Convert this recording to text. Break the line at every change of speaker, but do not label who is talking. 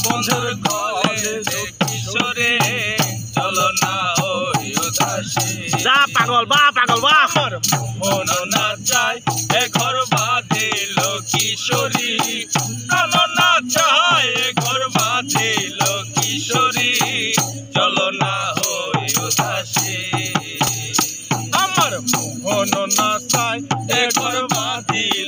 বন্ধুর ঘরে কিশোরে চলো না ওই উদাসী
যা পাগল বা
আমার মন না চায় এ ঘর বাঁধিল কিশোরী চলো না চায় এ ঘর বাঁধিল কিশোরী চলো না ওই উদাসী আমার মন না চায় এ ঘর বাঁধিল